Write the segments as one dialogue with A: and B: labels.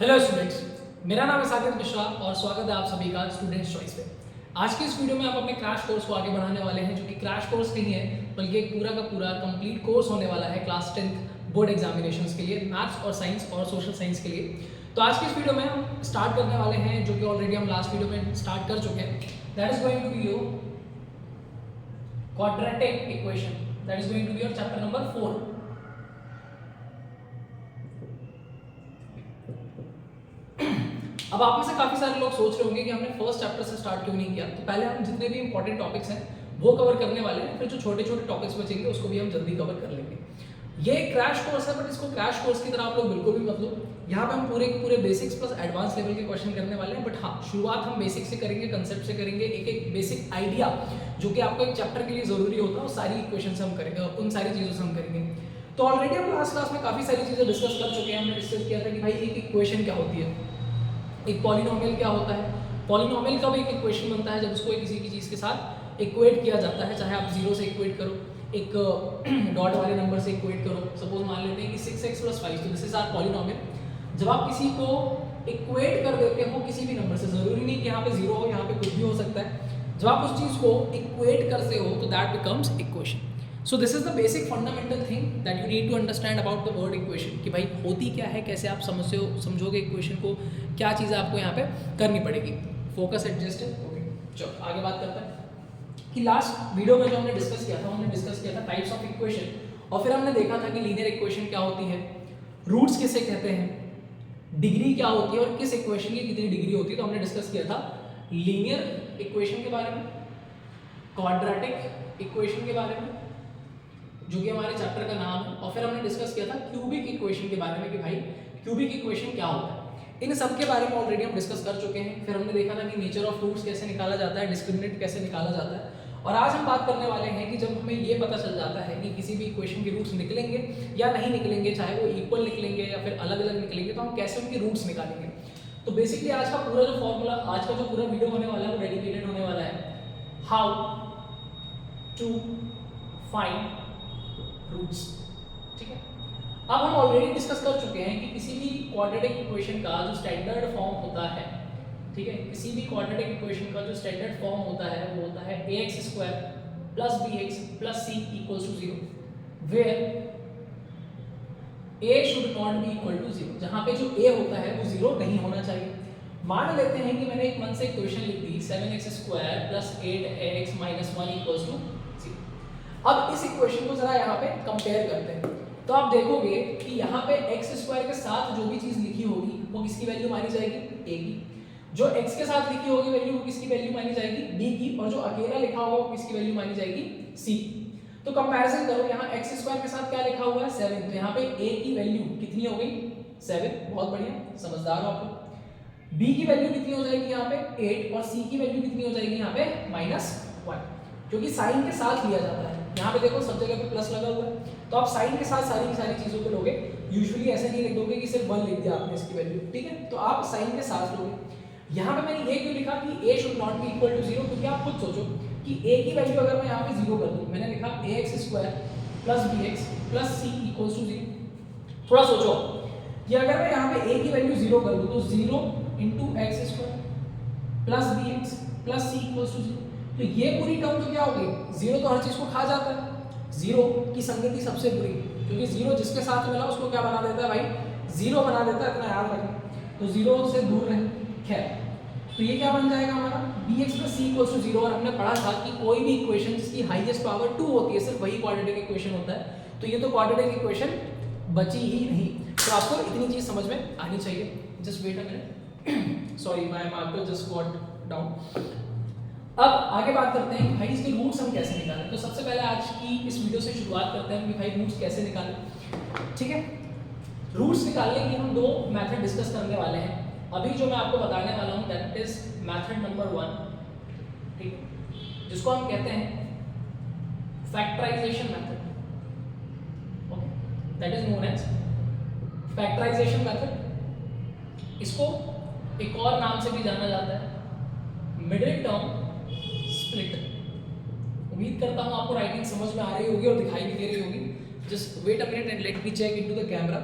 A: Hello students, मेरा नाम है साकेत मिश्रा और स्वागत है आप सभी का स्टूडेंट्स चॉइस पे। आज की इस वीडियो में आप अपने क्रैश कोर्स को आगे बढ़ाने वाले हैं, जो कि क्रैश कोर्स नहीं है बल्कि एक पूरा का पूरा कंप्लीट कोर्स होने वाला है क्लास 10th बोर्ड एग्जामिनेशंस के लिए, मैथ्स और साइंस और सोशल साइंस के लिए। तो आज की इस वीडियो में हम स्टार्ट करने वाले हैं, जो कि ऑलरेडी हम लास्ट वीडियो में स्टार्ट कर चुके हैं। That is going to be your quadratic equation, that is going to be your chapter number 4। अब आप में से काफी सारे लोग सोच रहे होंगे कि हमने फर्स्ट चैप्टर से स्टार्ट क्यों नहीं किया। तो पहले हम जितने भी इंपॉर्टेंट टॉपिक्स हैं वो कवर करने वाले हैं, फिर जो छोटे छोटे टॉपिक्स बचेंगे उसको भी हम जल्दी कवर कर लेंगे। ये क्रैश कोर्स है, बट इसको क्रैश कोर्स की तरह आप लोग बिल्कुल भी मत लो। यहाँ पे हम पूरे के पूरे बेसिक्स प्लस एडवांस लेवल के क्वेश्चन करने वाले हैं। बट हाँ, शुरुआत हम बेसिक से करेंगे, कंसेप्ट से करेंगे। एक एक बेसिक आइडिया जो कि आपको एक चैप्टर के लिए जरूरी होता है, वो सारी इक्वेशन से हम करेंगे, उन सारी चीजों से हम करेंगे। तो ऑलरेडी हम लास्ट क्लास में काफी सारी चीजें डिस्कस कर चुके हैं। हमने डिस्कस किया था कि भाई एक इक्वेशन क्या होती है, एक पॉलिनोमियल क्या होता है, पॉलिनोमियल कब एक इक्वेशन बनता है, जब उसको किसी की चीज़ के साथ इक्वेट किया जाता है। चाहे आप जीरो से इक्वेट करो, एक डॉट वाले नंबर से इक्वेट करो। सपोज मान लेते हैं कि 6x + 5, तो दिस इज आवर पॉलिनोमियल। जब आप किसी को इक्वेट कर देते हो किसी भी नंबर से, जरूरी नहीं कि यहाँ पे जीरो हो, यहाँ पे कुछ भी हो सकता है। जब आप उस चीज़ को इक्वेट करते हो तो that becomes equation. So this is the basic fundamental thing that you need to understand about the word equation, कि भाई होती क्या है, कैसे आप समझोगे इक्वेशन को, क्या चीज़ें आपको यहाँ पे करनी पड़ेगी। फोकस एडजस्ट है, ओके। चलो आगे बात करते हैं कि लास्ट वीडियो में जो हमने डिस्कस किया था, हमने डिस्कस किया था टाइप्स ऑफ इक्वेशन, और फिर हमने देखा था कि लीनियर इक्वेशन क्या होती है, रूट्स किसे कहते हैं, डिग्री क्या होती है और किस इक्वेशन की कितनी डिग्री होती है। तो हमने डिस्कस किया था लीनियर इक्वेशन के बारे में, क्वाड्रेटिक इक्वेशन के बारे में, जो कि हमारे चैप्टर का नाम है, और फिर हमने डिस्कस किया था क्यूबिक इक्वेशन के बारे में कि भाई क्यूबिक इक्वेशन क्या होता है। इन सब के बारे में ऑलरेडी हम डिस्कस कर चुके हैं। फिर हमने देखा था कि नेचर ऑफ रूट्स कैसे निकाला जाता है, डिस्क्रिमिनेंट कैसे निकाला जाता है। और आज हम बात करने वाले हैं कि जब हमें ये पता चल जाता है कि किसी भी इक्वेशन के रूट्स निकलेंगे या नहीं निकलेंगे, चाहे वो इक्वल निकलेंगे या फिर अलग अलग निकलेंगे, तो हम कैसे उनके रूट्स निकालेंगे। तो बेसिकली आज का पूरा जो फॉर्मूला, आज का जो पूरा वीडियो होने वाला है वो डेडिकेटेड होने वाला है हाउ टू फाइंड रूट्स। ठीक है, अब हम ऑलरेडी डिस्कस कर चुके हैं कि किसी भी क्वाड्रेटिक इक्वेशन का जो स्टैंडर्ड फॉर्म होता है, ठीक है, किसी भी क्वाड्रेटिक इक्वेशन का जो स्टैंडर्ड फॉर्म होता है वो होता है ax² + bx + c = 0, where a should not be equal to 0, जहां पे जो a होता है वो 0 नहीं होना चाहिए। मान लेते हैं कि मैंने एक मन से इक्वेशन लिख दी 7x² + 8x - 1 = 0। अब इस इक्वेशन को जरा यहाँ पे कंपेयर करते हैं, तो आप देखोगे कि यहाँ पे x² के साथ जो भी चीज लिखी होगी वो किसकी वैल्यू मानी जाएगी, a की। जो x के साथ लिखी होगी वैल्यू, वो किसकी वैल्यू मानी जाएगी, b की। और जो अकेला लिखा होगा वो किसकी वैल्यू मानी जाएगी, c। तो कंपैरिजन करो, यहाँ x² के साथ क्या लिखा हुआ है, 7, तो यहाँ पे a की वैल्यू कितनी हो गई, 7। बहुत बढ़िया, समझदार हो आप लोग। b की वैल्यू कितनी हो जाएगी यहाँ पे 8, और c की वैल्यू कितनी हो जाएगी यहाँ पे -1, क्योंकि साइन के साथ लिया जाता है। यहाँ पे देखो सब जगह पे प्लस लगा हुआ है, तो आप साइन के साथ सारी की सारी चीजों को लोगे। यूजुअली ऐसे नहीं लिख दोगे कि सिर्फ 1 लिख दिया आपने इसकी वैल्यू, ठीक है, तो आप साइन के साथ लोगे। यहाँ पे मैंने ये क्यों लिखा कि a should not be equal to 0, क्योंकि आप खुद सोचो कि a की वैल्यू अगर मैं यहाँ पे 0 कर दूं, मैंने लिखा ax² + bx + c = 0। थोड़ा सोचो कि अगर मैं यहाँ पे a की वैल्यू 0 कर दूं तो 0 × x² + bx + c = 0, तो ये पूरी टर्म तो क्या हो गई, 0 तो हर चीज को खा जाता है। 0 की संगति सबसे बुरी, क्योंकि 0 जिसके साथ मिला उसको क्या बना देता है भाई, 0 बना देता है, इतना याद रखें। तो 0 से दूर रहे। खैर, तो ये क्या बन जाएगा हमारा, bx + c = 0। और हमने पढ़ा था कि कोई भी इक्वेशन जिसकी हाईएस्ट पावर 2 होती है, सिर्फ वही क्वाड्रेटिक इक्वेशन होता है। तो ये तो क्वाड्रेटिक इक्वेशन बची ही नहीं। तो आपको इतनी चीज समझ में आनी चाहिए। Just wait a minute, sorry my marker just got down. अब आगे बात करते हैं कि भाई इसके रूट्स हम कैसे निकालें। तो सबसे पहले आज की इस वीडियो से शुरुआत करते हैं कि भाई रूट्स कैसे निकालें। ठीक है, रूट्स निकालने की हम 2 मेथड डिस्कस करने वाले हैं। अभी जो मैं आपको बताने वाला हूं दैट इज मेथड नंबर 1, ठीक है, जिसको हम कहते हैं factorisation method, okay, that is known as factorisation method. इसको एक और नाम से भी जाना जाता है मिडिल टर्म स्प्लिट। उम्मीद करता हूं आपको राइटिंग समझ में आ रही होगी और दिखाई भी दे रही होगी। Just wait a minute and let me check into the camera.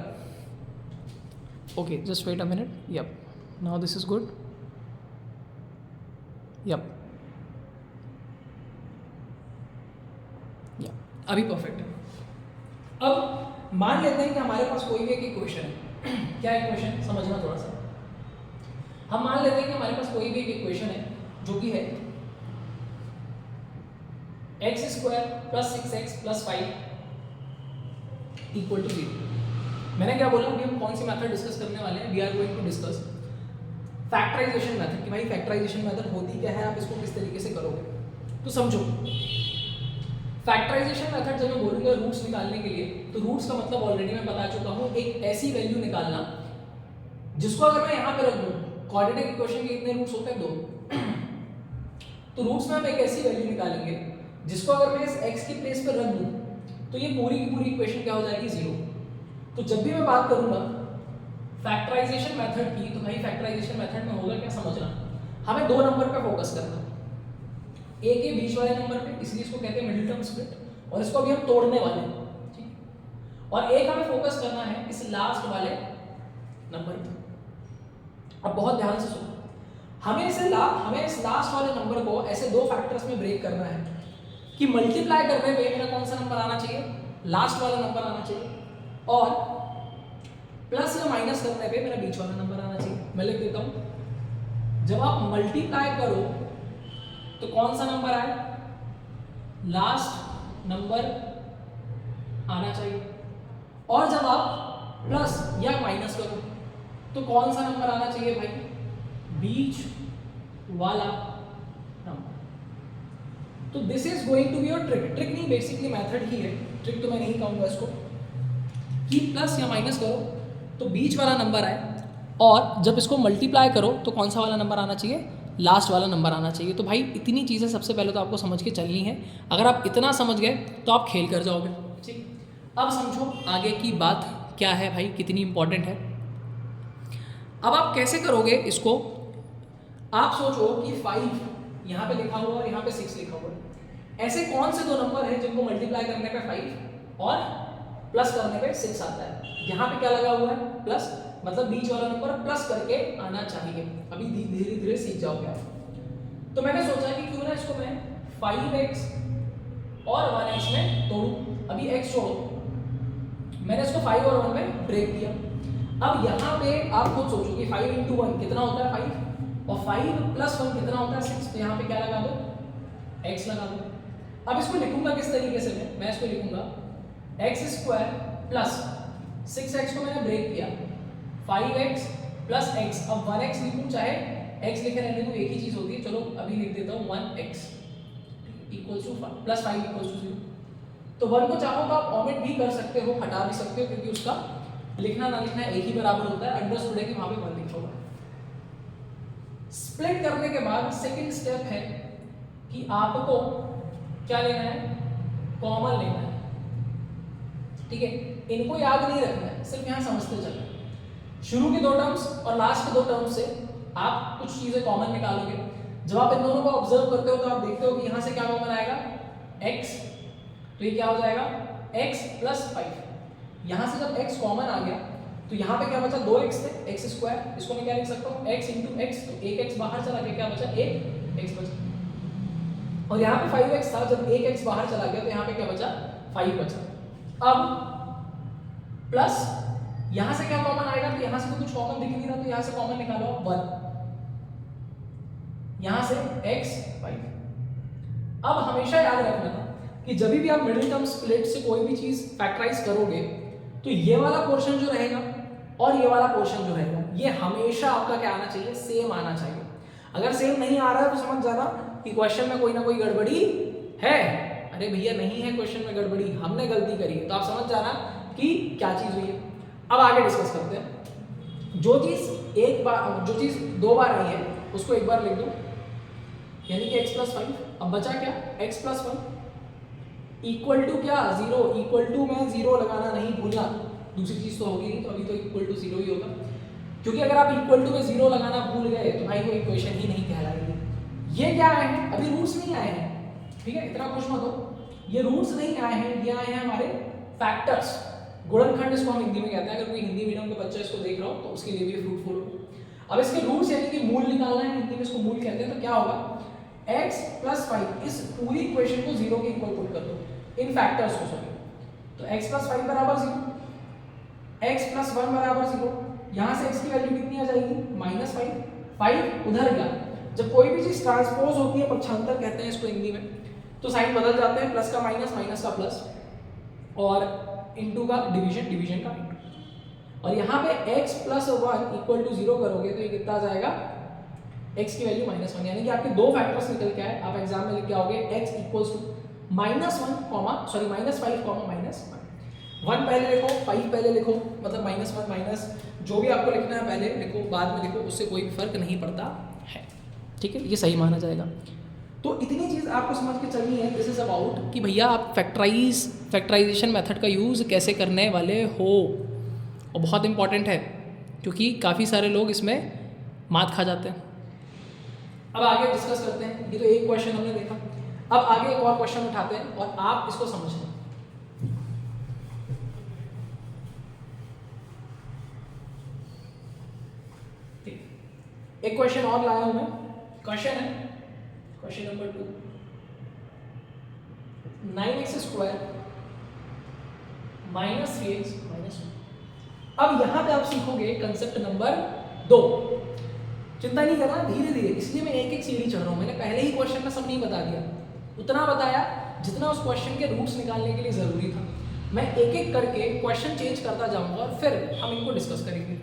A: Okay, just wait a minute. Yep. Now this is good. Yep. Yep. अभी परफेक्ट है. अब मान लेते हैं कि हमारे पास कोई भी एक इक्वेशन है. क्या इक्वेशन, समझना थोड़ा सा. हम मान लेते हैं कि हमारे पास कोई भी एक इक्वेशन है जो कि है x square plus 6x plus 5 equal to 0. मैंने क्या बोला, अभी हम कौन सी मेथड डिस्कस करने वाले हैं. We are going to discuss factorisation method कि भाई फैक्टराइजेशन मेथड होती क्या है, आप इसको किस तरीके से करोगे. तो समझो, फैक्टराइजेशन मेथड जब मैं बोलूँगा रूट्स निकालने के लिए, तो रूट्स का मतलब ऑलरेडी मैं बता चुका हूँ, एक ऐसी वैल्यू निकालना जिसको अगर मैं यहाँ पे रख दूँ, क्वाड्रेटिक इक्वेशन के कितने रूट्स होते हैं, 2. तो रूट्स में हम एक ऐसी वैल्यू निकालेंगे जिसको अगर मैं इस x की प्लेस पर रख दूँ तो ये पूरी की पूरी इक्वेशन क्या हो जाएगी, 0. तो जब भी मैं बात करूंगा फैक्टराइजेशन मेथड की, तो भाई फैक्टराइजेशन मेथड में होगा क्या, समझना. हमें 2 नंबर पे फोकस करना है, ए के बीच वाले नंबर पे, इसलिए इसको कहते हैं मिडिल टर्म स्प्लिट, और इसको अभी हम तोड़ने वाले हैं. ठीक. और एक हमें फोकस करना है इस लास्ट वाले नंबर पे. अब बहुत ध्यान से सुनो, हमें इस लास्ट वाले नंबर को ऐसे 2 फैक्टर्स में ब्रेक करना है कि मल्टीप्लाई करने पे मेरा कौन सा नंबर आना चाहिए, लास्ट वाला नंबर आना चाहिए, और प्लस या माइनस करने पे मेरा बीच वाला नंबर आना चाहिए. मैं लिख देता हूं, जब आप मल्टीप्लाई करो तो कौन सा नंबर आए, लास्ट नंबर आना चाहिए, और जब आप प्लस या माइनस करो तो कौन सा नंबर आना चाहिए भाई, बीच वाला नंबर. तो this is going to be your trick. Trick नहीं, बेसिकली मेथड ही है, ट्रिक तो मैं नहीं कहूंगा इसको, कि प्लस या माइनस करो तो बीच वाला नंबर आए, और जब इसको मल्टीप्लाई करो तो कौन सा वाला नंबर आना चाहिए, लास्ट वाला नंबर आना चाहिए. तो भाई इतनी चीज़ें सबसे पहले तो आपको समझ के चलनी है. अगर आप इतना समझ गए तो आप खेल कर जाओगे. ठीक. अब समझो आगे की बात क्या है भाई, कितनी इंपॉर्टेंट है. अब आप कैसे करोगे इसको, आप सोचो कि 5 यहाँ पे लिखा हुआ और यहाँ पे 6 लिखा हुआ है. ऐसे कौन से 2 नंबर हैं जिनको मल्टीप्लाई करने पे 5 और प्लस करने पे 6 आता है. यहाँ पे क्या लगा हुआ है, प्लस, मतलब बीच वाला नंबर प्लस करके आना चाहिए. अभी धीरे धीरे सीख जाओगे आप. तो मैंने सोचा कि क्यों ना इसको मैं 5x और 1x में तोड़ूं. अभी x छोड़ो, मैंने इसको 5 और 1 में ब्रेक किया. अब यहाँ पे आप खुद सोचो कि 5 × 1 कितना होता है, 5, और 5 + 1 कितना होता है, 6. तो यहाँ पे क्या लगा दो, x लगा दो. अब इसको लिखूंगा किस तरीके से, मैं इसको लिखूंगा x² प्लस 6x को मैंने ब्रेक किया, 5x प्लस x. अब 1x लिखूं चाहे x लिखे रहने दूं, एक ही चीज होती है. चलो अभी लिख देता हूं 1x = प्लस 5 = 0. तो 1 को चाहो तो आप ओमिट भी कर सकते हो, हटा भी सकते हो, क्योंकि उसका लिखना ना लिखना एक ही बराबर होता है. अंडरस्टूड है कि वहां पे 1 लिखा हुआ है. स्प्लिट करने के बाद सेकंड स्टेप है कि आपको क्या लेना है, कॉमन लेना है. ठीक है, इनको याद नहीं रखना है, सिर्फ यहाँ समझते चलना है. शुरू के 2 टर्म्स और लास्ट के 2 टर्म्स से आप कुछ चीजें कॉमन निकालोगे. जब आप इन दोनों को ऑब्जर्व करते हो तो आप देखते हो कि यहाँ से क्या कॉमन आएगा, x. तो ये क्या हो जाएगा, x + 5. यहाँ से जब x कॉमन आ गया तो यहाँ पे क्या बचा, 2x थे, x². इसको मैं क्या लिख सकता हूँ, x × x. तो 1x बाहर चला गया, क्या बचा, 1x बचा. और यहाँ पे 5x था, जब 1x बाहर चला गया तो यहाँ पे क्या बचा, 5 बचा. अब प्लस यहां से क्या कॉमन आएगा, तो यहां से तो कुछ कॉमन दिख नहीं रहा, तो यहां से कॉमन निकालो 1. यहां से x 5. अब हमेशा याद रखना कि जब भी आप मिडिल टर्म स्प्लिट से कोई भी चीज फैक्टराइज करोगे तो ये वाला पोर्शन जो रहेगा और ये वाला पोर्शन जो रहेगा, ये हमेशा आपका क्या आना चाहिए, सेम आना चाहिए. अगर सेम नहीं आ रहा है तो समझ जाना कि क्वेश्चन में कोई ना कोई गड़बड़ी है. अरे भैया नहीं है क्वेश्चन में गड़बड़ी, हमने गलती करी है. तो आप समझ जाना कि क्या चीज हुई है. अब आगे डिस्कस करते हैं. जो चीज 2 बार आई है उसको एक बार लिख दो, यानी कि x + 5. अब बचा क्या, x + 1 इक्वल टू क्या, 0. इक्वल टू में 0 लगाना नहीं भूलना, दूसरी चीज तो होगी नहीं, तो अभी तो इक्वल टू 0 ही होगा. क्योंकि अगर आप इक्वल टू में 0 लगाना भूल गए तो भाई वो इक्वेशन ही नहीं कहलाएगी. ये क्या आए हैं, अभी रूट्स नहीं आए हैं. ठीक है, इतना खुश मत हो, ये रूट्स नहीं आए हैं, ये आए हैं हमारे फैक्टर्स. गुणनखंड इसको हम हिंदी में कहते हैं, अगर कोई हिंदी मीडियम का बच्चा इसको देख रहा हो तो उसके लिए भी फ्रूटफुल हो। अब इसके रूट्स यानी कि मूल निकालना है, हिंदी में इसको मूल कहते हैं। तो क्या होगा, x + 5 इस पूरी इक्वेशन को 0 के इक्वल पुट कर दो, इन फैक्टर्स को सॉरी। तो x + 5 बराबर 0, x + 1 बराबर 0, यहाँ से x की वैल्यू कितनी आ जाएगी -5, 5 उधर गया। जब कोई भी चीज ट्रांसपोज होती है, पक्षांतर कहते हैं इसको हिंदी में, तो साइन बदल जाते हैं, प्लस का माइनस, माइनस का प्लस, और इनटू का डिवीजन, डिवीजन का इनटू। और यहाँ पे x + 1 = 0 करोगे तो ये कितना आ जाएगा, x की वैल्यू -1, यानी कि आपके दो फैक्टर्स निकल के आए। आप एग्जाम में लिख के आओगे x = -1, सॉरी -5, -1 पहले लिखो, 5 पहले लिखो, मतलब -1 माइनस जो भी आपको लिखना है पहले लिखो, बाद में लिखो, उससे कोई फर्क नहीं पड़ता है, ठीक है, ये सही माना जाएगा। तो इतनी चीज़ आपको समझ के चलनी है। दिस इज अबाउट कि भैया आप फैक्टराइजेशन मेथड का यूज़ कैसे करने वाले हो, और बहुत इंपॉर्टेंट है क्योंकि काफ़ी सारे लोग इसमें मात खा जाते हैं। अब आगे डिस्कस करते हैं, ये तो एक क्वेश्चन हमने देखा, अब आगे एक और क्वेश्चन उठाते हैं और आप इसको समझें। एक क्वेश्चन और लाया हूं मैं, क्वेश्चन है क्वेश्चन नंबर 2, 9x² - 3x - 1। अब यहां पे आप सीखोगे कंसेप्ट नंबर 2। चिंता नहीं करना, धीरे धीरे, इसलिए मैं एक एक सीढ़ी चढ़ रहा हूं। मैंने पहले ही क्वेश्चन में सब नहीं बता दिया, उतना बताया जितना उस क्वेश्चन के रूट्स निकालने के लिए जरूरी था। मैं एक एक करके क्वेश्चन चेंज करता जाऊंगा और फिर हम इनको डिस्कस करेंगे।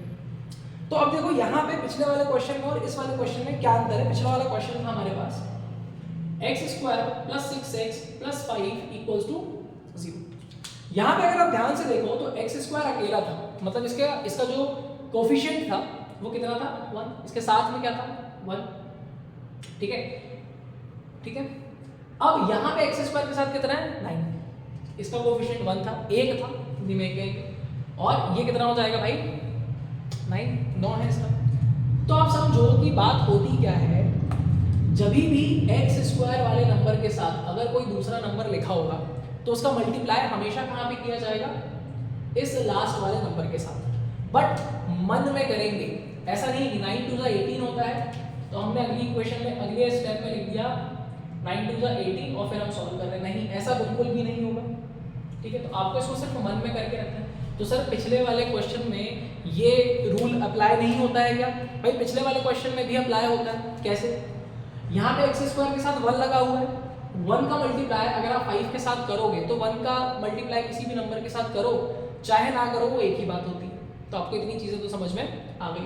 A: तो अब देखो यहाँ पे पिछले वाले क्वेश्चन में और इस वाले क्वेश्चन में क्या अंतर है। पिछला वाला क्वेश्चन था हमारे पास x² + 6x + 5 = 0। यहाँ पे अगर आप ध्यान से देखो तो x² अकेला था, मतलब इसका जो कोफिशिएंट था वो कितना था 1, इसके साथ में क्या था 1, ठीक है ठीक है। अब यहाँ पे x² के साथ कितना है 9, इसका कोफिशिएंट 1 था, 1 था, हिंदी में 1, और ये कितना हो जाएगा भाई 9 है इसका। तो आप समझो कि बात होती क्या है, जब भी x² वाले नंबर के साथ अगर कोई दूसरा नंबर लिखा होगा तो उसका मल्टीप्लाई हमेशा कहाँ पे किया जाएगा, इस लास्ट वाले नंबर के साथ। बट मन में करेंगे, ऐसा नहीं कि 9 × 18 होता है तो हमने अगली इक्वेशन में अगले स्टेप में लिख दिया 9 × 18 और फिर हम सॉल्व कर रहे हैं, नहीं, ऐसा बिल्कुल भी नहीं होगा, ठीक है। तो आपको इसको सिर्फ मन में करके रखना है। तो सर पिछले वाले क्वेश्चन में ये रूल अप्लाई नहीं होता है क्या? भाई पिछले वाले क्वेश्चन में भी अप्लाई होता है। कैसे? यहाँ पे x² के साथ 1 लगा हुआ है, 1 का मल्टीप्लाई अगर आप 5 के साथ करोगे तो 1 का मल्टीप्लाई किसी भी नंबर के साथ करो चाहे ना करो वो एक ही बात होती है। तो आपको इतनी चीजें तो समझ में आ गई।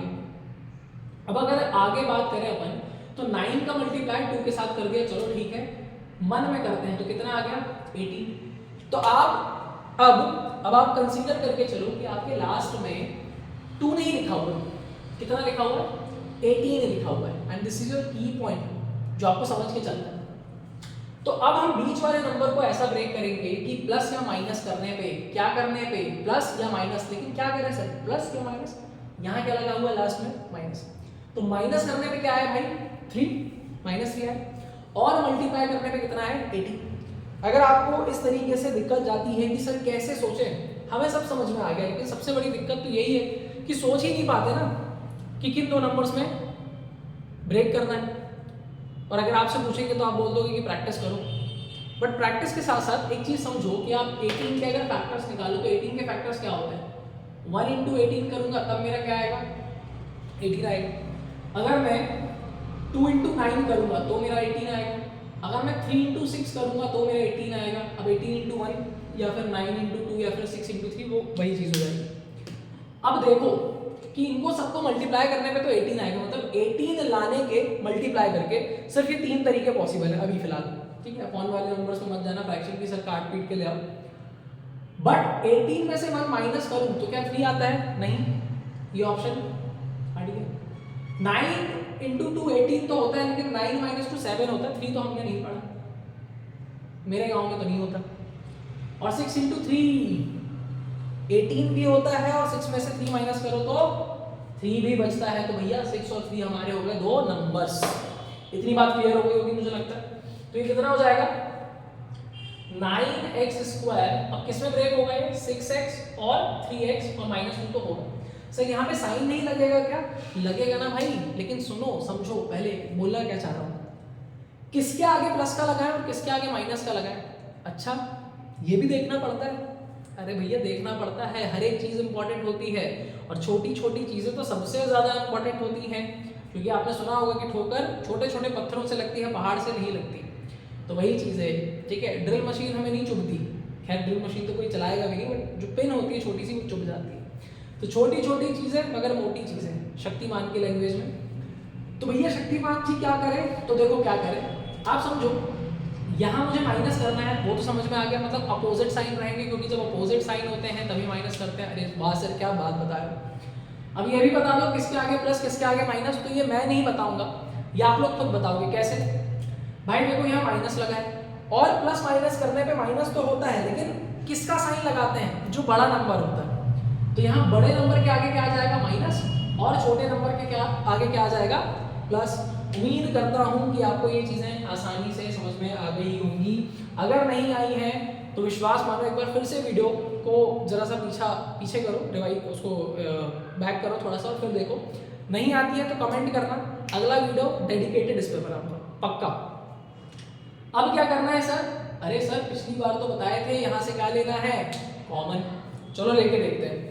A: अब अगर आगे बात करें अपन तो 9 का मल्टीप्लाई 2 के साथ कर दिया, चलो ठीक है, मन में करते हैं तो कितना आ गया 18। तो आप अब आप कंसीडर करके चलो कि आपके लास्ट में 2 नहीं लिखा हुआ, कितना लिखा हुआ है 18 लिखा हुआ है, एंड दिस इज योर की पॉइंट जो आपको समझ के चलना है। तो अब हम बीच वाले नंबर को ऐसा ब्रेक करेंगे कि प्लस या माइनस करने पे, क्या करने पे प्लस या माइनस, लेकिन क्या करें सर प्लस या माइनस, यहाँ क्या लगा हुआ है लास्ट में माइनस। तो माइनस करने पे क्या है भाई 3, -3 है, और मल्टीप्लाई करने पे कितना है 18। अगर आपको इस तरीके से दिक्कत जाती है कि सर कैसे सोचें, हमें सब समझ में आ गया, लेकिन सबसे बड़ी दिक्कत तो यही है कि सोच ही नहीं पाते ना कि किन दो नंबर्स में ब्रेक करना है। और अगर आपसे पूछेंगे तो आप बोल दोगे कि प्रैक्टिस करो, बट प्रैक्टिस के साथ साथ एक चीज समझो कि आप 18 के अगर फैक्टर्स निकालो तो 18 के फैक्टर्स क्या होते हैं, 1 × 18 करूंगा तब मेरा क्या आएगा 18 आएगा। अगर मैं 2 × 9 करूंगा तो मेरा 18 आएगा। अगर मैं 3 × 6 करूंगा तो मेरा 18 आएगा। अब 18 × 1 या फिर 9 × 2 या फिर 6 × 3 वो वही चीज हो जाएगी। अब देखो कि इनको सबको मल्टीप्लाई करने पे तो 18 आएगा, मतलब 18 लाने के मल्टीप्लाई करके सिर्फ ये 3 तरीके पॉसिबल है अभी फिलहाल, ठीक है। अपॉन वाले नंबर्स में मत जाना, फ्रैक्शन की सर काट पीट के ले आओ। बट 18 में से 1 माइनस करूं तो क्या 3 आता है, नहीं, ये ऑप्शन हट गया। 9 × 2 18 तो होता है, लेकिन 9 - 2 7 होता है, 3 तो हमने नहीं पढ़ा, मेरे गाँव में तो नहीं होता। और 6 × 3 18 भी होता है, और 6 में से 3 माइनस करो तो 3 भी बचता है। तो भैया 6 और 3 हमारे हो गए 2 नंबर्स। इतनी बात क्लियर हो गई होगी मुझे लगता है। तो ये कितना हो जाएगा 9x स्क्वायर, अब किस में ब्रेक होगा ये? 6x और 3x और -2 तो होगा। सर यहाँ पे साइन नहीं लगेगा क्या? लगेगा ना भाई, लेकिन सुनो समझो, पहले बोलना क्या चाह रहा हूँ, किसके आगे प्लस का लगाए और किसके आगे माइनस का लगाए? अच्छा ये भी देखना पड़ता है। अरे भैया देखना पड़ता है, हर एक चीज़ इंपॉर्टेंट होती है और छोटी छोटी चीज़ें तो सबसे ज़्यादा इंपॉर्टेंट होती हैं, क्योंकि आपने सुना होगा कि ठोकर छोटे छोटे पत्थरों से लगती है, पहाड़ से नहीं लगती। तो वही चीज़ है, ठीक है। ड्रिल मशीन हमें नहीं चुभती, खैर ड्रिल मशीन तो कोई चलाएगा भी नहीं, बट जो पिन होती है छोटी सी वो चुभ जाती है। तो छोटी छोटी चीज़ें मगर मोटी चीज़ें, शक्तिमान की लैंग्वेज में। तो भैया शक्तिमान जी क्या करें? तो देखो क्या करें, आप समझो, यहाँ मुझे माइनस करना है, वो तो समझ में आ गया, मतलब अपोजिट साइन रहेंगे, क्योंकि जब अपोजिट साइन होते हैं तभी माइनस करते हैं। अरे वाह सर क्या बात बताया। अब ये भी बता दो किसके आगे प्लस किसके आगे माइनस, तो ये मैं नहीं बताऊंगा, ये आप लोग खुद बताओगे। कैसे? भाई देखो यहाँ माइनस लगा है और प्लस माइनस करने पे माइनस तो होता है, लेकिन किसका साइन लगाते हैं? जो बड़ा नंबर होता है। तो यहाँ बड़े नंबर के आगे क्या आ जाएगा? माइनस, और छोटे नंबर के क्या आगे क्या आ जाएगा? प्लस। उम्मीद करता हूँ कि आपको ये चीज़ें आसानी से समझ में आ गई होंगी। अगर नहीं आई हैं तो विश्वास मानो, एक बार फिर से वीडियो को जरा सा पीछे करो, रिवाइज उसको बैक करो थोड़ा सा और फिर देखो। नहीं आती है तो कमेंट करना, अगला वीडियो डेडिकेटेड इस पे बनाऊंगा पक्का। अब क्या करना है सर? अरे सर पिछली बार तो बताए थे यहाँ से क्या लेना है? कॉमन। चलो लेके देखते हैं।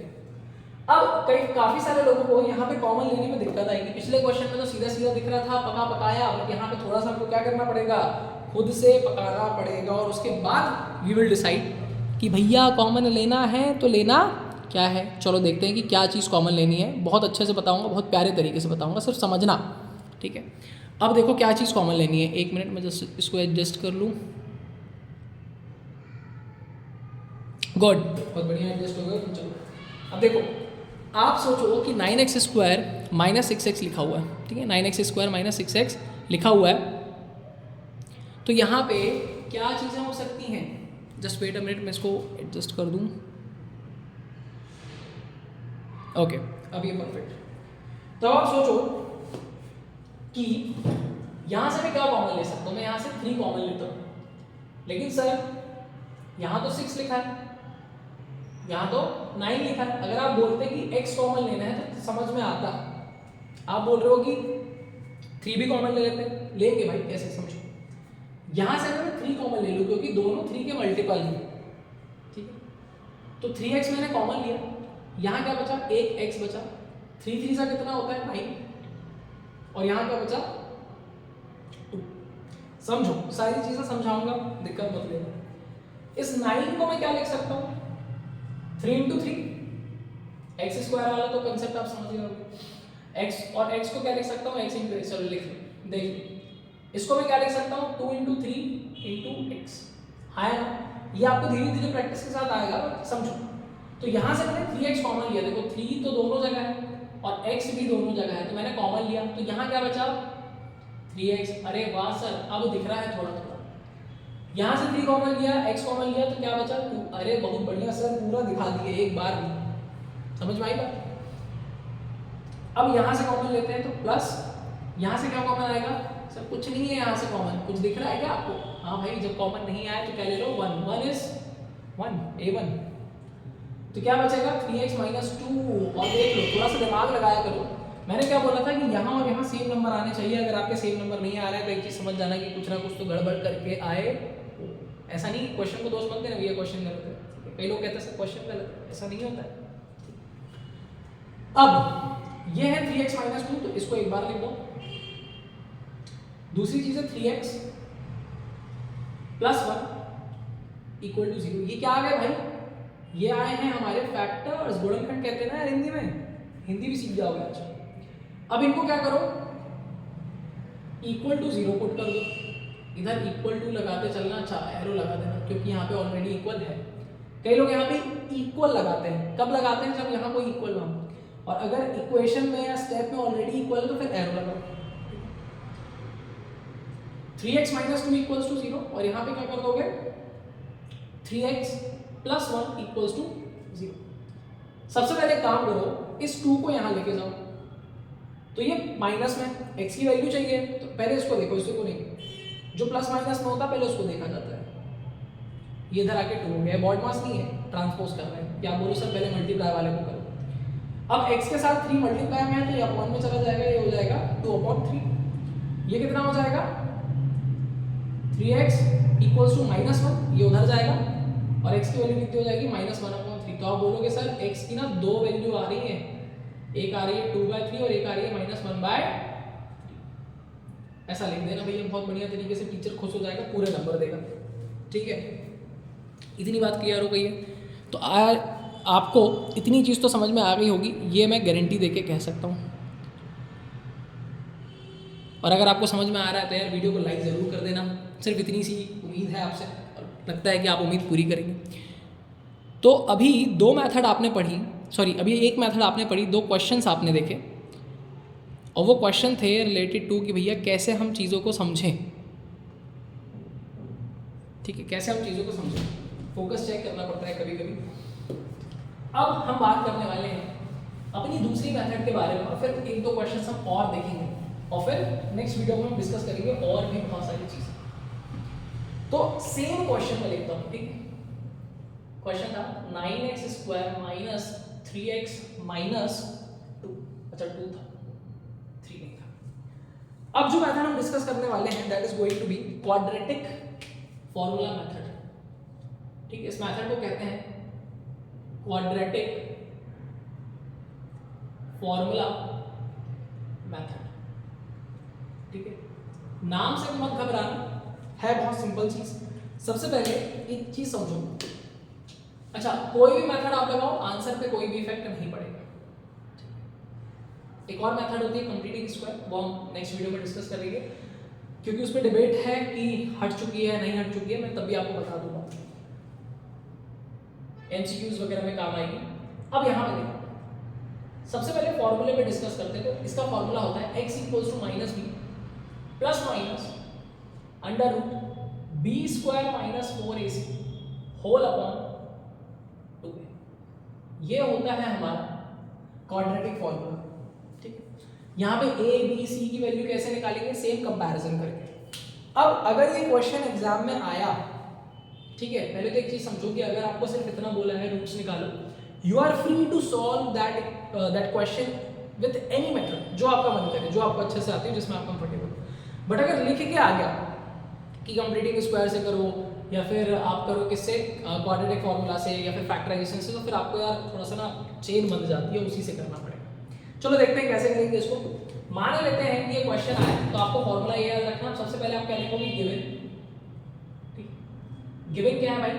A: अब काफी सारे लोगों को यहाँ पे कॉमन लेने में दिक्कत आएगी। पिछले क्वेश्चन में तो सीधा सीधा दिख रहा था पका पकाया, बट यहाँ पे थोड़ा सा आपको क्या करना पड़ेगा? खुद से पकाना पड़ेगा, और उसके बाद वी विल डिसाइड कि भैया कॉमन लेना है तो लेना क्या है। चलो देखते हैं कि क्या चीज़ कॉमन लेनी है। बहुत अच्छे से बताऊंगा, बहुत प्यारे तरीके से बताऊंगा, सिर्फ समझना, ठीक है। अब देखो क्या चीज़ कॉमन लेनी है। एक मिनट में जस्ट इसको एडजस्ट कर लूँ। गुड, बहुत बढ़िया एडजस्ट हो गया। चलो अब देखो, आप सोचो कि 9x स्क्वायर माइनस 6x लिखा हुआ है, ठीक है। 9x स्क्वायर माइनस 6x लिखा हुआ है, तो यहाँ पे क्या चीज़ें हो सकती हैं? जस्ट वेट अ मिनट, मैं इसको एडजस्ट कर दूँ। ओके, अब ये परफेक्ट। तो आप सोचो कि यहाँ से मैं क्या कॉमन ले सकता हूँ? मैं यहाँ से 3 कॉमन लेता हूँ, लेकिन सर यहाँ तो 6 लिखा है, यहाँ तो 9 लिखा है। अगर आप बोलते कि x कॉमन लेना है तो समझ में आता। आप बोल रहे हो कि 3 भी कॉमन ले लेते, लेंगे भाई, कैसे? समझो, यहाँ से अगर मैं 3 कॉमन ले लूँ, क्योंकि दोनों 3 के मल्टीपल हैं, ठीक है। तो 3x मैंने कॉमन लिया, यहाँ क्या बचा? एक x बचा। 3 3 सा कितना होता है? 9। और यहाँ क्या बचा? 2। समझो, सारी चीजें समझाऊंगा, दिक्कत मत लेना। इस 9 को मैं क्या लिख सकता हूँ? 3 into 3, एक्स स्क्वायर वाला तो कंसेप्ट आप समझ गए होंगे। एक्स और एक्स को क्या लिख सकता हूँ? X into x. चलो लिख लो, देख लो। इसको मैं क्या लिख सकता हूँ? 2 into 3 into x। हाँ है ना? ये आपको धीरे धीरे प्रैक्टिस के साथ आएगा, समझो। तो यहाँ से मैंने 3x कॉमन लिया, देखो 3 तो दोनों जगह है और x भी दोनों जगह है, तो मैंने कॉमन लिया, तो यहाँ क्या बचा? 3x। अरे वाह सर, अब दिख रहा है थोड़ा थोड़ा। यहाँ से 3 कॉमन लिया, x कॉमन लिया, तो क्या बचा? 2। अरे बहुत बढ़िया सर, पूरा दिखा दिए एक बार में, समझ में आई बात? अब यहाँ से कॉमन लेते हैं तो प्लस, यहाँ से क्या कॉमन आएगा? सर कुछ नहीं है यहाँ से कॉमन, कुछ दिख रहा है क्या आपको? हाँ भाई, जब कॉमन नहीं आया तो क्या ले लो? 1 1 इज 1 a1। तो क्या बचेगा? 3x minus 2। और देख लो, थोड़ा सा दिमाग लगाया करो। मैंने क्या बोला था कि यहाँ और यहाँ सेम नंबर आने चाहिए। अगर आपके सेम नंबर नहीं आ रहे हैं तो एक चीज़ समझ जाना कि कुछ ना कुछ तो गड़बड़ करके आए। ऐसा नहीं क्वेश्चन को दोस्त बनते ना, भैया क्वेश्चन गलत है। कई लोग कहते हैं सर क्वेश्चन गलत है, ऐसा नहीं होता है। अब ये है 3x माइनस 2, तो इसको एक बार लिख दो। दूसरी चीज है 3x प्लस 1 इक्वल टू 0। ये क्या आ गए भाई? ये आए हैं हमारे फैक्टर्स, गुणनखंड कहते हैं ना यार हिंदी में, हिंदी भी सीख जाओगे आज। अब इनको क्या करो? इक्वल टू 0 पुट कर दो। इधर इक्वल टू लगाते चलना, अच्छा एरो लगा देना, क्योंकि यहाँ पे ऑलरेडी इक्वल है। कई लोग यहाँ पे इक्वल लगाते हैं, कब लगाते हैं? जब यहाँ कोई इक्वल ना हो। और अगर इक्वेशन में या स्टेप में ऑलरेडी इक्वल है तो फिर एरो लगाओ। 3x माइनस 2 इक्वल्स टू 0, और यहाँ पे क्या कर दोगे? 3x plus 1 equals to 0। सबसे पहले काम करो, इस 2 को यहाँ लेके जाओ, तो ये माइनस में x की वैल्यू चाहिए, तो पहले इसको देखो, इसको नहीं। जो प्लस माइनस में होता है पहले उसको देखा जाता है। ये इधर आके 2 हो गया, बॉड मास नहीं है, ट्रांसपोज कर रहे हैं, क्या बोलो सर पहले मल्टीप्लाई वाले को करो। अब x के साथ 3 मल्टीप्लाई में है तो ये अपॉन में चला जाएगा, ये हो जाएगा 2/3। ये कितना हो जाएगा 3x इक्वल्स टू -1, ये उधर जाएगा और x की वैल्यू कितनी हो जाएगी -1/3। तो आप बोलोगे सर x की ना दो वैल्यू आ रही है, एक आ रही है 2/3 और एक आ रही है -1/3। ऐसा लिख देना भैया, बहुत बढ़िया तरीके से टीचर खुश हो जाएगा, पूरे नंबर देगा। ठीक है, इतनी बात क्लियर हो गई है। तो आपको इतनी चीज़ तो समझ में आ गई होगी, ये मैं गारंटी देके कह सकता हूँ। और अगर आपको समझ में आ रहा है तो यार वीडियो को लाइक ज़रूर कर देना, सिर्फ इतनी सी उम्मीद है आपसे और लगता है कि आप उम्मीद पूरी करेंगे। तो अभी दो मेथड आपने पढ़ी, अभी एक मेथड आपने पढ़ी, दो क्वेश्चंस आपने देखे और वो क्वेश्चन थे रिलेटेड टू कि भैया कैसे हम चीज़ों को समझें। ठीक है, कैसे हम चीज़ों को समझें, फोकस चेक करना पड़ता है कभी कभी। अब हम बात करने वाले हैं अपनी दूसरी मेथड के बारे में और फिर एक दो क्वेश्चन हम और देखेंगे और फिर नेक्स्ट वीडियो में हम डिस्कस करेंगे और भी बहुत सारी चीज़ें। तो सेम क्वेश्चन में लिखता हूँ, ठीक है। क्वेश्चन था 9x² - 3x - 2, अच्छा 2 था, 3 नहीं था। अब जो मेथड हम डिस्कस करने वाले हैं that is going to be quadratic formula method. ठीक है, इस मेथड को कहते हैं क्वाड्रेटिक फॉर्मूला मेथड। ठीक है, नाम से मत घबराना, है बहुत सिंपल चीज। सबसे पहले एक चीज समझो, अच्छा कोई भी मेथड आप लगाओ आंसर पे कोई भी इफेक्ट नहीं पड़ेगा। एक और मेथड होती है कंप्लीटिंग स्क्वायर, वो हम नेक्स्ट वीडियो में डिस्कस करेंगे क्योंकि उस पर डिबेट है कि हट चुकी है नहीं हट चुकी है, मैं तब भी आपको बता दूंगा, एमसीक्यूज वगैरह में काम आएगी। अब यहाँ पे देखो, सबसे पहले फॉर्मूले पे डिस्कस करते हैं। तो इसका फॉर्मूला होता है x equals to -b plus minus √b² - 4ac whole upon 2a। ये होता है हमारा क्वाड्रेटिक फॉर्मूला। ठीक है, यहाँ पे a b c की वैल्यू कैसे निकालेंगे, सेम कंपैरिजन करके। अब अगर ये क्वेश्चन एग्जाम में आया, ठीक है, पहले तो एक चीज समझो कि अगर आपको सिर्फ इतना बोला है रूट्स निकालो, you are free to solve that question with any method, जो आपका मन करे, जो आपको अच्छे से आती है, जिसमें आप कंफर्टेबल। बट अगर लिख के आ गया कि कंप्लीटिंग स्क्वायर से करो या फिर आप करो किससे, क्वाड्रेटिक फॉर्मूला से या फिर फैक्टराइजेशन से, तो फिर आपको यार थोड़ा सा ना चेन बन जाती है, उसी से करना पड़ेगा। चलो देखते हैं कैसे करेंगे इसको। मान लेते हैं कि ये क्वेश्चन आया, तो आपको फॉर्मूला ये याद रखना। सबसे पहले आप क्या लिखोगे, गिवन। गिवन क्या है भाई,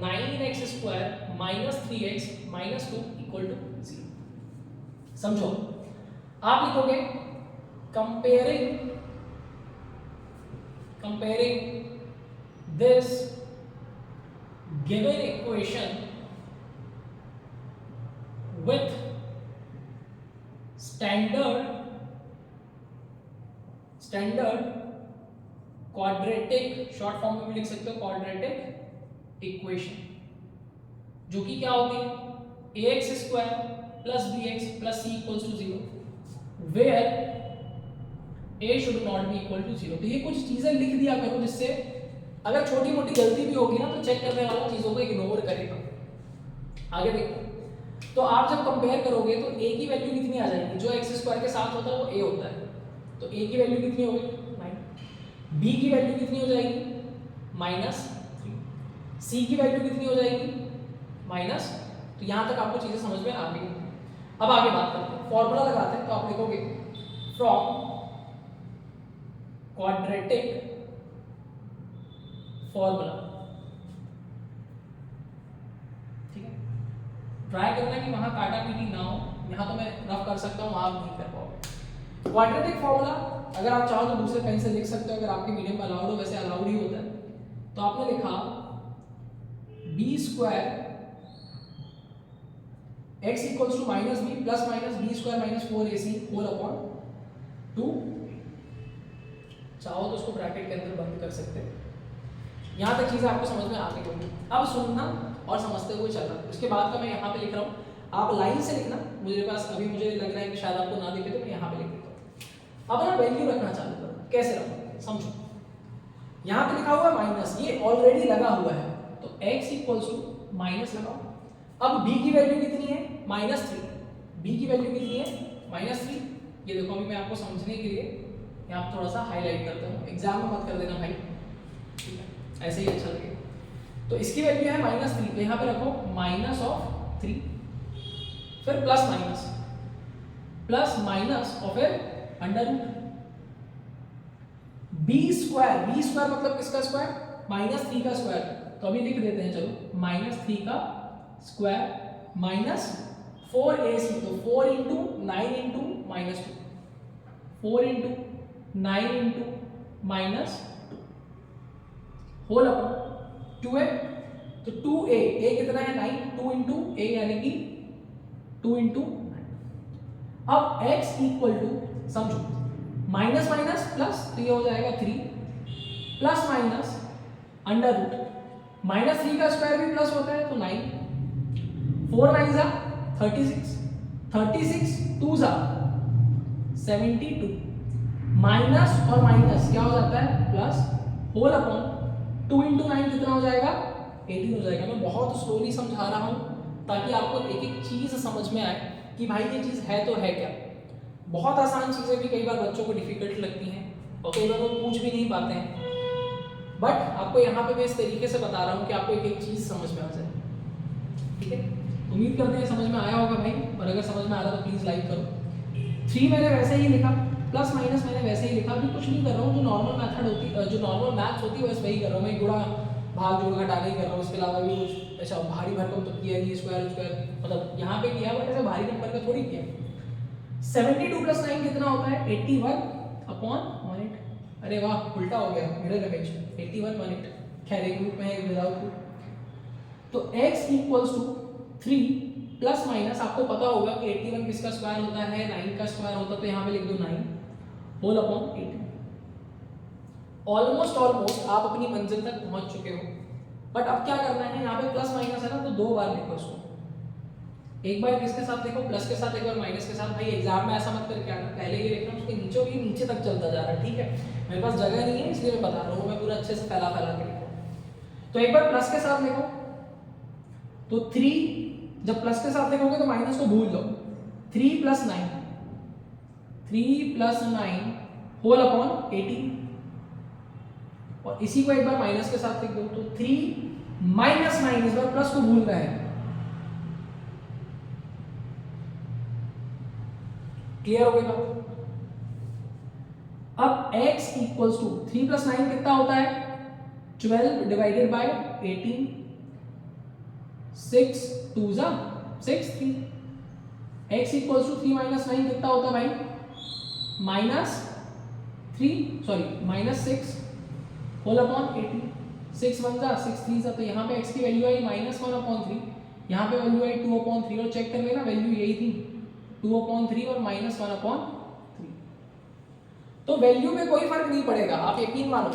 A: 9x² - 3x - 2 = 0। समझो, आप लिखोगे comparing this given equation with standard quadratic, short form में भी लिख सकते हो, quadratic equation, जो कि क्या होती है ax² + bx + c = 0 where a should not be equal to 0। तो ये कुछ चीजें लिख दिया करो जिससे अगर छोटी मोटी गलती भी होगी ना तो चेक करने वाला चीजों को इग्नोर करेगा। आगे देखो, तो आप जब कंपेयर करोगे तो a की वैल्यू कितनी आ जाएगी, जो x² के साथ होता है वो a होता है, तो a की वैल्यू कितनी होगी 9, b की वैल्यू कितनी हो जाएगी -3, c की वैल्यू कितनी हो जाएगी -। तो यहाँ तक आपको चीजें समझ में आ गई। अब आगे बात करते हैं, फॉर्मूला लगाते हैं। तो आप लिखोगे फ्रॉम क्वाड्रेटिक फॉर्मूला। ठीक है, ट्राई करना कि वहां काटा पीटी ना हो, यहां तो मैं रफ कर सकता हूं, आप नहीं कर पाओगे। क्वाड्रेटिक फॉर्मूला अगर आप चाहो तो दूसरे पेन से लिख सकते हो, अगर आपके मीडियम में अलाउड हो, वैसे अलाउड ही होता है। तो आपने लिखा b² x equals to -b plus minus b² - 4ac whole upon 2। चाहो तो उसको ब्रैकेट के अंदर बंद कर सकते हैं। यहाँ तक चीज़ें आपको समझ में आ गई होंगी। अब सुनना और समझते हुए चलना। उसके बाद का मैं यहाँ पे लिख रहा हूँ, आप लाइन से लिखना। मुझे लग रहा है कि शायद आपको ना दिखे तो मैं यहाँ पे लिख देता हूँ। अब ना वैल्यू रखना चालू करो, कैसे रखो समझो। यहाँ पे लिखा हुआ है माइनस, ये ऑलरेडी लगा हुआ है, तो x इक्वल्स टू माइनस लगाओ। अब b की वैल्यू कितनी है -3, b की वैल्यू कितनी है -3। ये देखो अभी मैं आपको समझने के लिए यहाँ पे थोड़ा सा हाईलाइट करता हूँ, एग्जाम में मत कर देना भाई, ठीक है, ऐसे ही अच्छा लगेगा। तो इसकी वैल्यू है -3, तो यहाँ पे रखो -3, फिर प्लस माइनस और फिर अंडर रूट बी स्क्वायर मतलब किसका स्क्वायर -3 का स्क्वायर। तो अभी लिख देते हैं, चलो -3 का स्क्वायर माइनस 4ac, तो 4 into 9 into -2, 4 into 9 into -2 whole upon 2a, तो 2a, a कितना है 9, 2 इंटू a यानी कि 2 इंटू 9। अब x इक्वल टू समझो माइनस माइनस प्लस, तो ये हो जाएगा 3 प्लस माइनस अंडर रूट -3 का स्क्वायर भी प्लस होता है तो 9, 4 9 जा 36, 36 2 जा 72, माइनस और माइनस क्या हो जाता है प्लस, होल अपॉन 2 इंटू 9 कितना हो जाएगा 18 हो जाएगा। मैं बहुत स्लोली समझा रहा हूँ ताकि आपको एक एक चीज़ समझ में आए कि भाई ये चीज़ है तो है क्या। बहुत आसान चीज़ें भी कई बार बच्चों को डिफिकल्ट लगती हैं और कई बार वो पूछ भी नहीं पाते हैं, बट आपको यहाँ पे मैं इस तरीके से बता रहा हूँ कि आपको एक एक चीज़ समझ में आ जाए, ठीक है। उम्मीद करते हैं समझ में आया होगा भाई, और अगर समझ में आ रहा तो प्लीज़ लाइक करो। 3 मैंने वैसे ही लिखा, प्लस माइनस मैंने वैसे ही लिखा, अभी कुछ नहीं कर रहा हूँ, जो नॉर्मल मेथड होती है, जो नॉर्मल मैथ्स होती है बस वही कर रहा हूँ मैं, गुणा भाग जोड़ घटाना ही कर रहा हूँ, इसके अलावा भी कुछ ऐसा भारी भरकम तो किया नहीं, स्क्वायर मतलब यहाँ पे किया बट ऐसा भारी नंबर का थोड़ी किया। 72 प्लस 9 कितना होता है 81 अपॉन 1/8। अरे वाह उल्टा हो गया मेरे इमेज, 81 1/8, खैर एक ग्रुप में है विदाउट ग्रुप। तो x equals to 3 plus minus, आपको पता होगा कि 81 किसका स्क्वायर होता है 9 का स्क्वायर होता है, तो यहाँ पे लिख दो 9 होल अपॉन 18। ऑलमोस्ट आप अपनी मंजिल तक पहुंच चुके हो, बट अब क्या करना है, यहाँ पे प्लस माइनस है ना, तो 2 बार लिखो इसको, एक बार किसके साथ लिखो प्लस के साथ, एक बार माइनस के साथ। भाई एग्जाम में ऐसा मत करके आना, पहले ये लिखना उसके नीचे और ये नीचे तक चलता जा रहा है, ठीक है। मेरे पास जगह नहीं है इसलिए मैं बता रहा हूँ, मैं पूरा अच्छे से फैला के लिखूँ। तो एक बार प्लस के साथ लिखो, तो 3 जब प्लस के साथ लिखोगे तो माइनस को भूल लो, 3 प्लस 9 होल अपॉन 18, और इसी को एक बार माइनस के साथ लिख दो, तो 3 माइनस 9, इस बार प्लस को भूल रहे हैं, क्लियर हो गया। अब x इक्वल्स टू 3 प्लस 9 कितना होता है 12 डिवाइडेड बाय 18, 6 2 जा 6 3, x इक्वल्स टू 3 माइनस 9 कितना होता है भाई -6 होल अपॉन 18, 6 1 जा 6 3 जा, तो यहाँ पे x की वैल्यू आई -1/3, यहाँ पे वैल्यू आई 2/3, और चेक कर लेना वैल्यू यही थी 2/3 और -1/3। तो वैल्यू में कोई फर्क नहीं पड़ेगा, आप यकीन मानो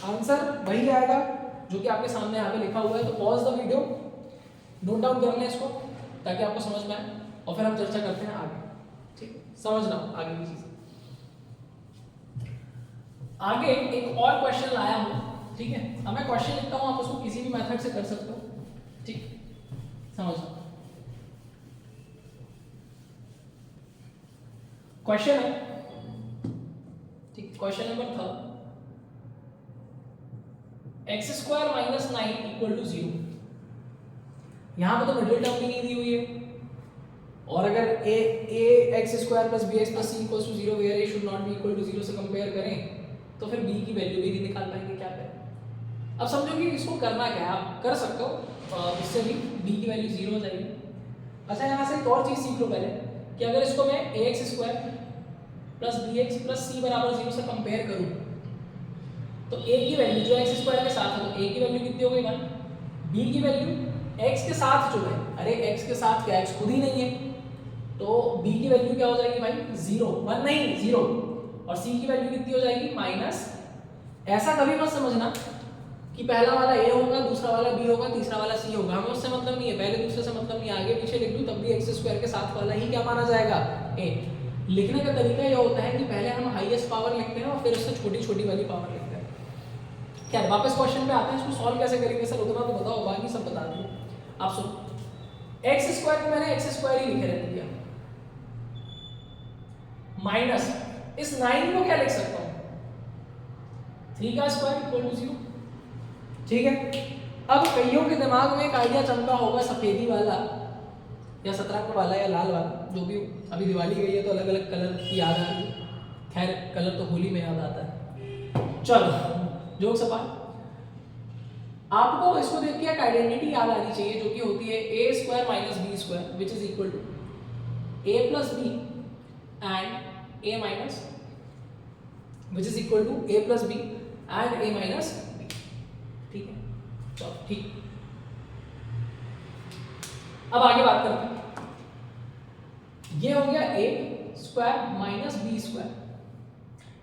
A: आंसर वही आएगा जो कि आपके सामने यहाँ पे लिखा हुआ है। तो pause the video, note down कर लें इसको ताकि आपको समझ में आए, और फिर हम चर्चा करते हैं आगे, ठीक है। समझना आगे की चीज़। आगे एक और क्वेश्चन लाया हूँ, ठीक है। अब मैं क्वेश्चन लिखता हूँ, आप उसको किसी भी मेथड से कर सकते हो, ठीक, समझना। क्वेश्चन है, ठीक, क्वेश्चन नंबर 3, x² - 9 = 0। यहां पे तो मिडिल टर्म भी नहीं दी हुई है, और अगर ax² + bx + c = 0 where a should not be equal to 0 से कंपेयर करें तो फिर b की वैल्यू भी नहीं निकाल पाएंगे, क्या करें। अब समझो कि इसको करना क्या है, आप कर सकते हो, इससे भी b की वैल्यू 0 हो जाएगी। अच्छा यहाँ से एक और चीज़ सीख लो पहले कि अगर इसको मैं ax² + bx + c = 0 से कंपेयर करूँ तो a की वैल्यू जो x² के साथ है, तो a की वैल्यू कितनी हो गई 1, b की वैल्यू x के साथ जो है, अरे x के साथ क्या, x खुद ही नहीं है, तो b की वैल्यू क्या हो जाएगी भाई 0, 1 नहीं 0, और c की वैल्यू कितनी हो जाएगी माइनस। ऐसा कभी मत समझना कि पहला वाला a होगा, दूसरा वाला b होगा, तीसरा वाला c होगा, हमें उससे मतलब नहीं है, पहले दूसरे से मतलब नहीं है, आगे पीछे लिख दूं तब भी x² के साथ वाला ही क्या माना जाएगा a। लिखने का तरीका यह होता है कि पहले हम हाईएस्ट पावर लिखते हैं और फिर उससे छोटी छोटी वाली पावर लिखते हैं। खैर वापस क्वेश्चन पे आते हैं, इसको सॉल्व कैसे करेंगे सर उतना तो बताओ, बाकी सब बता दिए। आप सुनो एक्स स्क्वायर को मैंने एक्स स्क्वायर ही लिखे रहने दिया, माइनस इस 9 को क्या लिख सकता हूं 3 का स्क्वायर इक्वल टू 0। ठीक है, अब कईयों के दिमाग में एक आइडिया चमका होगा सफेदी वाला या सतरंग वाला या लाल वाला, जो भी अभी दिवाली गई है तो अलग अलग कलर की याद आ रही है। खैर कलर तो होली में याद आता है। चलो जोक सवाल, आपको इसको देख के एक आइडेंटिटी याद आनी चाहिए जो कि होती है A square minus B square which is equal to A plus B and A minus which is equal to A plus B and A minus B. ठीक है, चलो ठीक, अब आगे बात करते हैं। ये हो गया A square minus B square,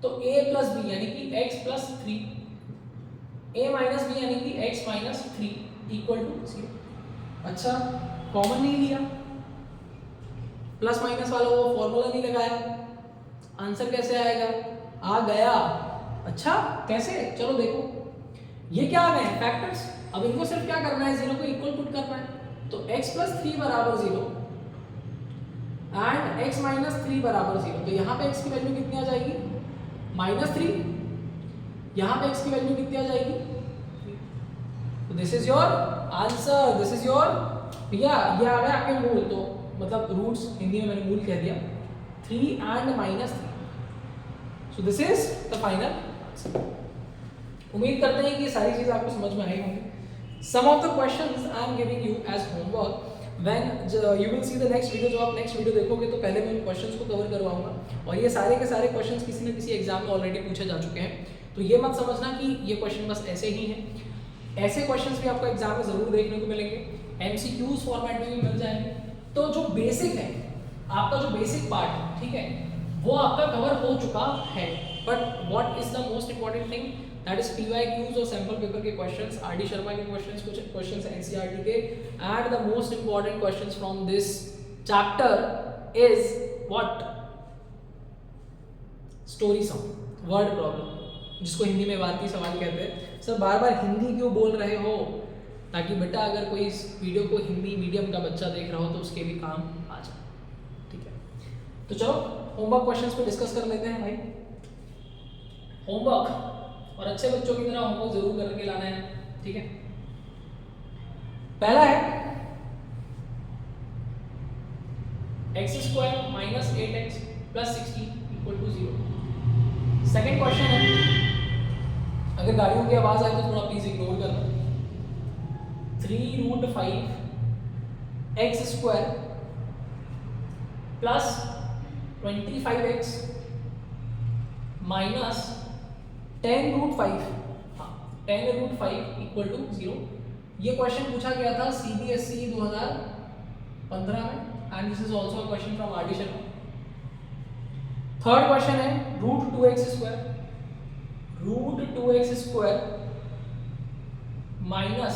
A: तो a प्लस बी यानी कि x plus 3, a minus B यानी कि x माइनस 3 इक्वल टू 0। अच्छा कॉमन नहीं लिया, प्लस माइनस वाला वो फॉर्मूला नहीं लगाया, आंसर कैसे आएगा, आ गया। अच्छा कैसे, चलो देखो ये क्या आ गए फैक्टर्स, अब इनको सिर्फ क्या करना है 0 को इक्वल पुट करना है, तो x प्लस 3 बराबर 0 एंड x माइनस 3 बराबर 0, तो यहाँ पे x की वैल्यू कितनी आ जाएगी -3, यहाँ पे x की वैल्यू कितनी आ जाएगी, तो this is your answer, this is your भैया ये आ गया आपके मूल, तो मतलब रूट्स हिंदी में मैंने मूल कह दिया 3 and -3, so this is the final. उम्मीद करते हैं कि ये सारी चीजें आपको समझ में आई होंगी। Some of the questions I am giving you as homework When you will see the next video, जो आप नेक्स्ट वीडियो देखोगे तो पहले मैं उन क्वेश्चंस को कवर करवाऊंगा, और ये सारे के सारे क्वेश्चंस किसी न किसी एग्जाम में ऑलरेडी पूछे जा चुके हैं, तो ये मत समझना कि ये क्वेश्चन बस ऐसे ही हैं। ऐसे क्वेश्चंस भी आपको एग्जाम में जरूर देखने को मिलेंगे, MCQs फॉर्मेट में भी मिल जाएंगे। तो जो बेसिक है आपका, जो बेसिक पार्ट है ठीक है वो आपका कवर हो चुका है, but what is the most important thing that is PYQs और सैंपल पेपर के क्वेश्चंस, RD शर्मा के क्वेश्चंस, कुछ क्वेश्चंस NCERT के, and the most important questions from this chapter is what, story sum, word problem, जिसको हिंदी में वार्ती सवाल कहते हैं। सर बार बार हिंदी क्यों बोल रहे हो, ताकि बेटा अगर कोई इस वीडियो को हिंदी मीडियम का बच्चा देख रहा हो तो उसके भी काम आ जाए। ठीक है, तो चलो होमवर्क क्वेश्चंस पे डिस्कस कर लेते हैं भाई। होमवर्क, और अच्छे बच्चों की तरह होमवर्क जरूर करके लाना है, ठीक है। पहला है x square minus 8x plus 16 equal to 0। Second question है, अगर गाड़ियों की आवाज आए तो थोड़ा प्लीज इग्नोर करना। 3√5 x square plus 25x minus 10√5, हाँ 10√5 इक्वल टू 0। ये क्वेश्चन पूछा गया था CBSE 2015 में, and this is also a question from RD Sharma. Third question है √2x square minus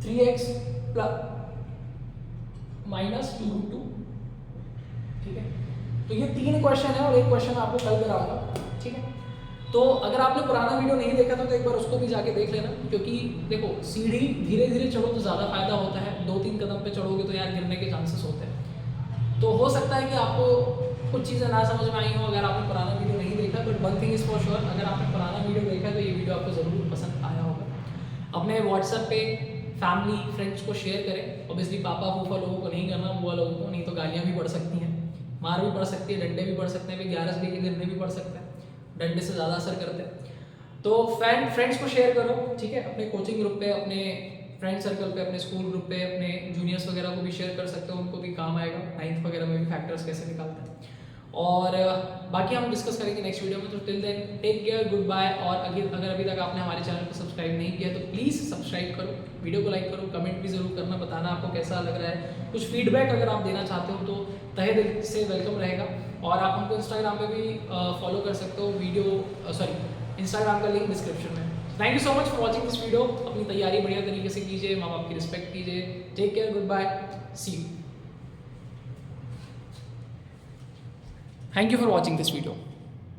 A: 3x plus minus 2√2। ठीक है, तो ये 3 क्वेश्चन है और एक क्वेश्चन आपको कल कराऊंगा, ठीक है। तो अगर आपने पुराना वीडियो नहीं देखा तो एक बार उसको भी जाके देख लेना, क्योंकि देखो सीढ़ी धीरे धीरे चढ़ो तो ज़्यादा फायदा होता है, 2-3 कदम पे चढ़ोगे तो यार गिरने के चांसेस होते हैं। तो हो सकता है कि आपको कुछ चीज़ें ना समझ में आई हो अगर आपने पुराना वीडियो नहीं देखा, but one thing is for sure, अगर आपने पुराना वीडियो देखा तो ये वीडियो आपको ज़रूर पसंद आया होगा। अपने व्हाट्सएप पे फैमिली फ्रेंड्स को शेयर करें, ऑब्वियसली पापा फूफा लोगों को नहीं करना, बुआ लोगों को, नहीं तो गालियाँ भी पड़ सकती हैं, मार भी पड़ सकती है, डंडे भी पड़ सकते हैं, 11 के गिरने भी पड़ सकते हैं, डंडे से ज़्यादा असर करते हैं। तो फ्रेंड्स को शेयर करो, ठीक है, अपने कोचिंग ग्रुप पे, अपने फ्रेंड सर्कल पे, अपने स्कूल ग्रुप पे, अपने जूनियर्स वगैरह को भी शेयर कर सकते हो, उनको भी काम आएगा 9th वगैरह में भी फैक्टर्स कैसे निकालते हैं। और बाकी हम डिस्कस करेंगे नेक्स्ट वीडियो में। तो till then take care, goodbye. और अगर अभी तक आपने हमारे चैनल को सब्सक्राइब नहीं किया तो प्लीज़ सब्सक्राइब करो, वीडियो को लाइक करो, कमेंट भी ज़रूर करना, बताना आपको कैसा लग रहा है, कुछ फीडबैक अगर आप देना चाहते हो तो तहे दिल से वेलकम रहेगा। और आप हमको इंस्टाग्राम पे भी फॉलो कर सकते हो, इंस्टाग्राम का लिंक डिस्क्रिप्शन में। Thank you so much for watching this video. अपनी तैयारी बढ़िया तरीके से कीजिए, माँ बाप की रिस्पेक्ट कीजिए। Take care, goodbye, see you. Thank you for watching this video.